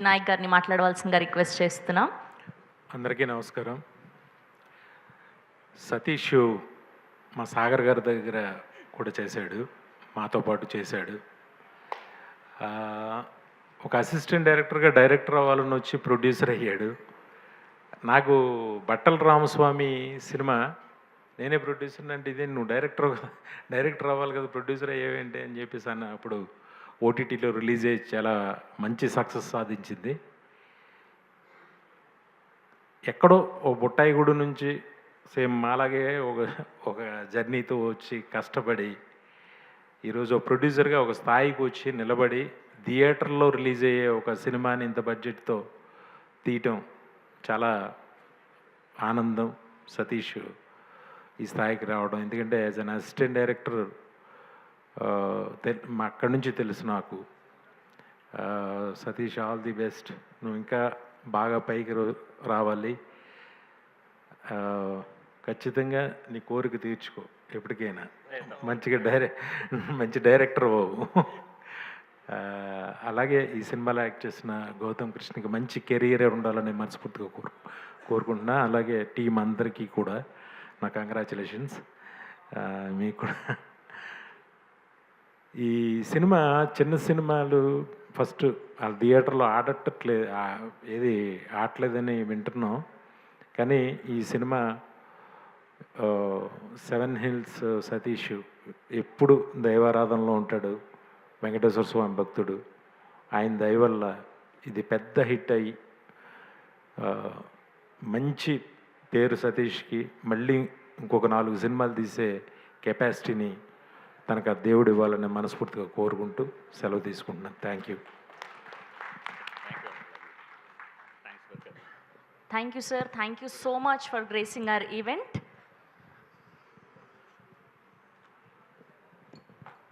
నాయక్ గారిని మాట్లాడవలసిందిగా రిక్వెస్ట్ చేస్తున్నాం. అందరికీ నమస్కారం. సతీష్ మా సాగర్ గారి దగ్గర కూడా చేశాడు, మాతో పాటు చేశాడు. ఒక అసిస్టెంట్ డైరెక్టర్గా డైరెక్టర్ అవ్వాలని వచ్చి ప్రొడ్యూసర్ అయ్యాడు. నాకు బట్టల రామస్వామి సినిమా నేనే ప్రొడ్యూసర్ అంటే ఇదే నువ్వు డైరెక్టర్ అవ్వాలి కదా, ప్రొడ్యూసర్ అయ్యేవేంటి అని చెప్పేసి అన్న. అప్పుడు ఓటీటీలో రిలీజ్ అయ్యి చాలా మంచి సక్సెస్ సాధించింది. ఎక్కడో ఓ బుట్టాయిగూడు నుంచి సేమ్ మాలాగే ఒక జర్నీతో వచ్చి కష్టపడి ఈరోజు ఒక ప్రొడ్యూసర్గా ఒక స్థాయికి వచ్చి నిలబడి థియేటర్లో రిలీజ్ అయ్యే ఒక సినిమాని ఇంత బడ్జెట్తో తీయటం చాలా ఆనందం. సతీష్ ఈ స్థాయికి రావడం, ఎందుకంటే యాజ్ అన్ అసిస్టెంట్ డైరెక్టర్ అక్కడి నుంచి తెలుసు నాకు. Satish, all the best. నువ్వు ఇంకా బాగా పైకి రావాలి. ఖచ్చితంగా నీ కోరిక తీర్చుకో ఎప్పటికైనా. మంచి డైరెక్టర్ బాబు. అలాగే ఈ సినిమాలో యాక్ట్ చేసిన గౌతమ్ కృష్ణకి మంచి కెరీర్ ఉండాలని మనస్ఫూర్తిగా కోరుకుంటున్నా. అలాగే టీం అందరికీ కూడా నా కంగ్రాచులేషన్స్. మీకు కూడా ఈ సినిమా చిన్న సినిమాలు ఫస్ట్ ఆ థియేటర్లో ఆడట్లేదని వింటున్నాం. కానీ ఈ సినిమా 7 హిల్స్ సతీష్ ఎప్పుడు దైవారాధనలో ఉంటాడు, వెంకటేశ్వర స్వామి భక్తుడు. ఆయన దయ వల్ల ఇది పెద్ద హిట్ అయ్యి మంచి పేరు సతీష్కి మళ్ళీ ఇంకొక 4 సినిమాలు తీసే కెపాసిటీని తనకు ఆ దేవుడు ఇవ్వాలని మనస్ఫూర్తిగా కోరుకుంటూ సెలవు తీసుకుంటున్నాను. Thank you. Thank you, sir. Thank you so much for gracing our event.